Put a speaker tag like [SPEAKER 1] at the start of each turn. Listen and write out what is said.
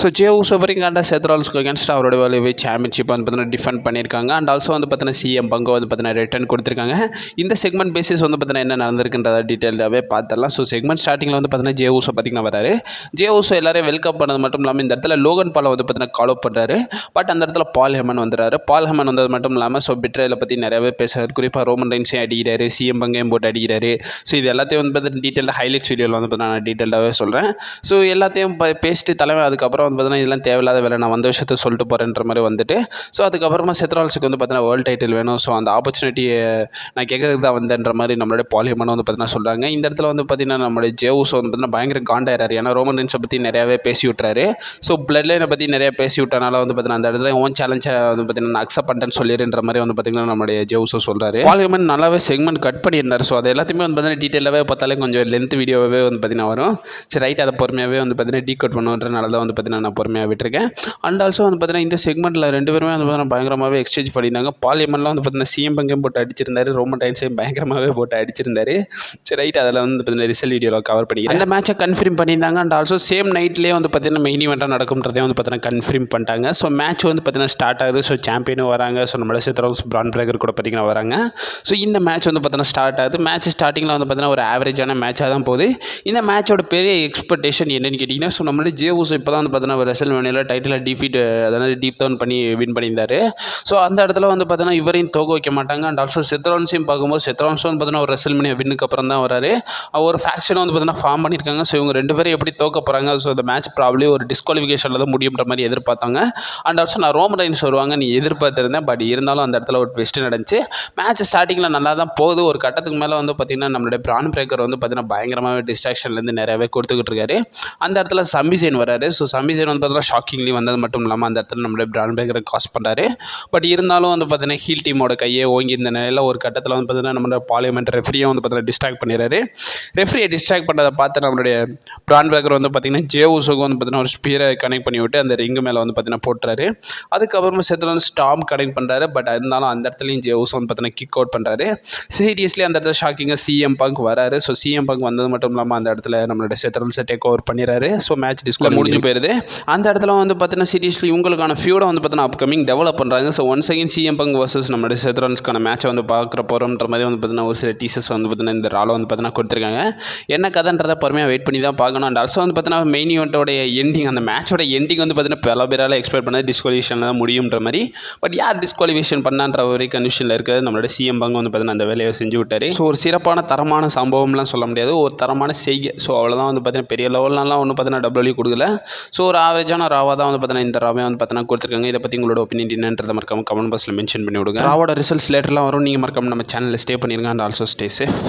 [SPEAKER 1] So J Uso வரைக்கும் செத் ராலின்ஸ்க்கு against அவரோட வேலையை சாம்பியன்ஷிப் வந்து பார்த்தீங்கன்னா டிஃபெண்ட் பண்ணியிருக்காங்க. அண்ட் ஆல்சோ வந்து பார்த்தீங்கன்னா சிஎம் பங்கு வந்து பார்த்தீங்கன்னா ரிட்டர்ன் கொடுத்துருக்காங்க. இந்த செக்மெண்ட் பேசிஸ் வந்து பார்த்தீங்கன்னா என்ன நடந்திருக்குன்றத டீட்டெயிலாகவே பார்த்துடலாம். ஸோ செக்மெண்ட் ஸ்டார்டிங்கில் வந்து பார்த்தீங்கன்னா ஜே ஊசோ பார்த்தீங்கன்னா வராரு. ஜே ஊசோ எல்லாரையும் வெல்கம் பண்ணது மட்டும் இல்லாமல் இந்த இடத்துல லோகன் பாலை வந்து பார்த்தீங்கன்னா கால் அப் பண்ணுறாரு. பட் அந்த இடத்துல பால் ஹெமன் வந்துடுறாரு. பால் ஹெமன் வந்தது மட்டும் இல்லாமல் ஸோ பிட்ரேலை பற்றி நிறையவே பேசுறாரு. குறிப்பாக ரோமன் ரைன்ஸையும் அடிக்கிறாரு, சிஎம் பங்கையும் போட்டு அடிக்கிறாரு. ஸோ இது எல்லாத்தையும் வந்து பார்த்தீங்கன்னா டீட்டெயிலாக ஹைலைட்ஸ் வீடியோவில் வந்து பார்த்தீங்கன்னா நான் டீட்டெயிலாகவே சொல்கிறேன். ஸோ எல்லாத்தையும் பேசிட்டு தலைமை அதுக்கப்புறம் வந்து பார்த்தீங்கன்னா இதெல்லாம் தேவையில்லாத வேலை, நான் வந்த விஷயத்தை சொல்லிட்டு போகிறேன்ற மாதிரி வந்துட்டு ஸோ அதுக்கப்புறமா செத் ராலின்ஸ்க்கு வந்து பார்த்தீங்கன்னா வேர்ல்டு டைட்டில் வேணும். ஸோ அந்த ஆப்பர்ச்சுனிட்டியை நான் கேட்கறதுக்கு தான் வந்தேன்ற மாதிரி நம்மளுடைய பால் ஹெமன் வந்து பார்த்தீங்கன்னா சொல்கிறாங்க. இந்த இடத்துல வந்து பார்த்தீங்கன்னா நம்மளுடைய ஜே ஊசோ வந்து பார்த்தீங்கன்னா பயங்கர காண்டாயிராரு. ஏன்னா ரோமன் ரைன்ஸை பற்றி நிறையாவே பேசி விட்டுறாரு. ஸோ பிளட் லைனை பற்றி நிறைய பேசி விட்டனால வந்து பார்த்தீங்கன்னா அந்த இடத்துல ஓன் சேலஞ்சை வந்து பார்த்தீங்கன்னா நான் அக்செப்ட் பண்ணிட்டேன்னு சொல்லிடுன்ற மாதிரி வந்து பார்த்தீங்கன்னா நம்மளுடைய ஜே ஊசோ சொல்கிறாரு. பால் ஹெமன் நல்லாவே செக்மெண்ட் கட் பண்ணியிருந்தார். ஸோ அது எல்லாத்தையுமே வந்து பார்த்தீங்கன்னா டீட்டெயிலாகவே பார்த்தாலே கொஞ்சம் லென்த் வீடியோவே வந்து பார்த்தீங்கன்னா வரும். சரி ரைட், அதை பொறுமையாகவே வந்து பார்த்தீங்கன்னா டீகோட் பண்ணுன்றனால தான் வந்து பார்த்தீங்கன்னா நான் பொறுமையாக விட்டுருக்கேன். அண்ட் ஆல்சோ வந்து பார்த்தீங்கன்னா இந்த செக்மெண்ட்டில் ரெண்டு பேருமே வந்து பார்த்தீங்கன்னா பயங்கரமாகவே எக்ஸ்சேஞ்ச் பண்ணியிருந்தாங்க. பால் ஹெமன்லாம் வந்து பார்த்தீங்கன்னா சிஎம் பங்கையும் போட்டு அடிச்சிருந்தாரு, ரோமன் ரைன்ஸையும் பயங்கரமாகவே போட்டு அடிச்சிருந்தாரு. சரி ரைட், அதில் வந்து பார்த்தீங்கன்னா ரிசல்ட் வீடியோவில் கவர் பண்ணிக்கிறேன். அந்த மேட்சை கன்ஃபார்ம் பண்ணியிருந்தாங்க. அண்ட் ஆல்சோ சேம் நைட்லேயே வந்து பார்த்தீங்கன்னா மெயின் ஈவெண்ட்டாக நடக்கும்ன்றதே வந்து பார்த்தீங்கன்னா கன்ஃபார்ம் பண்ணிட்டாங்க. ஸோ மேட்ச் வந்து பார்த்தீங்கன்னா ஸ்டார்ட் ஆகுது. ஸோ சாம்பியனும் வராங்க. ஸோ நம்மளோட செத் ராலின்ஸ் பிரான் பிரேக்கர் கூட பார்த்தீங்கன்னா வராங்க. ஸோ இந்த மேட்ச் வந்து பார்த்தீங்கன்னா ஸ்டார்ட் ஆகுது. மேட்ச் ஸ்டார்டிங்கில் வந்து பார்த்தீங்கன்னா ஒரு ஆவரேஜான மேட்சாக தான் போகுது. இந்த மேட்சோட பெரிய எக்ஸ்பெக்டேஷன் என்னன்னு கேட்டிங்கன்னா, ஸோ நம்மளோட ஜே ஊசோ இப்போ தான் வந்து பார்த்தீங்கன்னா ரெசல்மேனியாவில் டைட்டில் டிஃபீட், அதாவது டீப் டவுன் பண்ணி வின் பண்ணியிருந்தாரு. ஸோ அந்த இடத்துல வந்து பார்த்தீங்கன்னா இவரையும் தோக்க வைக்க மாட்டாங்க. அண்ட் ஆல்சோ செத் ராலின்ஸையும் பார்க்கும்போது செத் ராலின்ஸும் வந்து பார்த்தீங்கன்னா ஒரு ரெசல்மேனியா வின்னுக்கு அப்புறம் தான் வராரு. ஒரு ஃபேக்ஷனை வந்து பார்த்தீங்கன்னா ஃபார்ம் பண்ணியிருக்காங்க. ஸோ இவங்க ரெண்டு பேரும் எப்படி தோக்க போகிறாங்க, ஸோ இந்த மேட்ச் ப்ராப்ளி ஒரு டிஸ்குவாலிஃபிகேஷனில் தான் முடியுன்ற மாதிரி எதிர்பார்த்தாங்க. அண்ட் ஆல்சோ நான் ரோமன் ரைன்ஸ் வருவாங்க நீ எதிர்பார்த்துருந்தேன். பட் இருந்தாலும் அந்த இடத்துல ஒரு ட்விஸ்ட் நடந்துச்சு. மேட்ச் ஸ்டார்டிங்கில் நல்லா தான் போகுது. ஒரு கட்டத்துக்கு மேலே வந்து பார்த்தீங்கன்னா நம்மளுடைய பிரான் பிரேக்கர் வந்து பார்த்தீங்கன்னா பயங்கரமாகவே டிஸ்ட்ராக்ஷன்லேருந்து நிறையவே கொடுத்துக்கிட்டு இருக்காரு. அந்த இடத்துல சம்பிசேன் வராரு. ஸோ சம்பிசேன் வந்து பார்த்தீங்கன்னா ஷாக்கிங்லி வந்தது மட்டும் இல்லாமல் அந்த இடத்துல நம்மளுடைய பிரான் பிரேக்கரை காஸ் பண்ணுறாரு. பட் இருந்தாலும் வந்து பார்த்தீங்கன்னா ஹீல் டீமோட கையை ஓங்கி இந்த நிலையில் ஒரு கட்டத்தில் வந்து பார்த்தீங்கன்னா நம்மளோட பார்லிமெண்ட் ரெஃப்ரியை வந்து பார்த்தீங்கன்னா டிஸ்ட்ராக்ட் பண்ணிடுறாரு. ரெஃப்ரியை டிஸ்ட்ராக்ட் பண்ணதை பார்த்து நம்மளுடைய பிரான் பிரேக்கர் வந்து பார்த்தீங்கன்னா ஜே ஊசோக்கு வந்து பார்த்தீங்கன்னா ஒரு ஸ்பீரை கனெக்ட் பண்ணி விட்டு அந்த ரிங்கு மேலே வந்து பார்த்தீங்கன்னா போட்டுறாரு. அதுக்கப்புறமா செத்தில் வந்து ஸ்டாம் கனெக்ட் பண்ணுறாரு. பட் இருந்தாலும் அந்த இடத்துலையும் ஜே ஊசோ வந்து பார்த்தீங்கன்னா கிக் அவுட் பண்ணுறாரு. சீரியஸ்லி அந்த இடத்துல ஷாக்கிங்காக சிஎம் பங்க் வராரு. ஸோ சிஎம் பங்க் வந்தது மட்டும் இல்லாமல் அந்த இடத்துல நம்மளோட செத் ராலின்ஸை டேக் ஓவர் பண்ணிடுறாரு. ஸோ மேட்ச் டிஸ்குவல் முடிஞ்சு போயிருது. அந்த இடத்துல வந்து பார்த்தீங்கன்னா சீரியஸ்லி உங்களுக்கான ஃபியூடை வந்து பார்த்தீங்கன்னா அப்கமிங் டெவலப் பண்ணுறாங்க. So once again CM bunk versus நம்மளோட செத் ராலின்ஸ்க்கான மேட்சை வந்து பார்க்குற போகிறோம்ன்ற மாதிரி வந்து பார்த்தீங்கன்னா ஒரு சில டீசர்ஸ் வந்து பார்த்தீங்கன்னா இந்த ரால வந்து பார்த்தீங்கன்னா கொடுத்துருக்காங்க. என்ன கதைன்றதை பொறுமையாக வெயிட் பண்ணி தான் பார்க்கணும். அண்ட் ஆல்சோ வந்து பார்த்தீங்கன்னா மெயின் ஈவெண்ட்டோடைய எண்டிங், அந்த மேட்சோட எண்டிங் வந்து பார்த்தீங்கன்னா பல பேரால் எக்ஸ்பெக்ட் பண்ணது டிஸ்குவாலிஃபிகேஷன் தான் முடியுன்ற மாதிரி. பட் யார் டிஸ்குவாலிஃபிகேஷன் பண்ணான்ற ஒரு கன்ஃபியூஷனில் இருக்கிறது நம்மளோட சிஎம் பங்க் வந்து பார்த்தீங்கன்னா அந்த வேலையை செஞ்சு விட்டார். ஸோ ஒரு சிறப்பான தரமான சம்பவம்லாம் சொல்ல முடியாது, ஒரு தரமான செய்கை. ஸோ அவ்வளோதான் வந்து பார்த்தீங்கன்னா பெரிய லெவல்லாம் ஒன்றும் பார்த்தீங்கன்னா டபிள்யூ கொடுக்கல. ஸோ ஒரு ஆவரேஜான ராவாக தான் வந்து பார்த்தீங்கன்னா இந்த ராவே வந்து பார்த்தீங்கன்னா கொடுத்துருக்காங்க. இதை பற்றி உங்களோட ஒப்பீனியன் என்னன்றதை மறக்காம கமெண்ட் பாக்ஸில் மென்ஷன் பண்ணி விடுங்க. ராவோட ரிசல்ட்ஸ் லேட்டர்லாம் வரும். நீங்கள் மறக்காம நம்ம சேனலில் ஸ்டே பண்ணிருங்க. And also stay safe.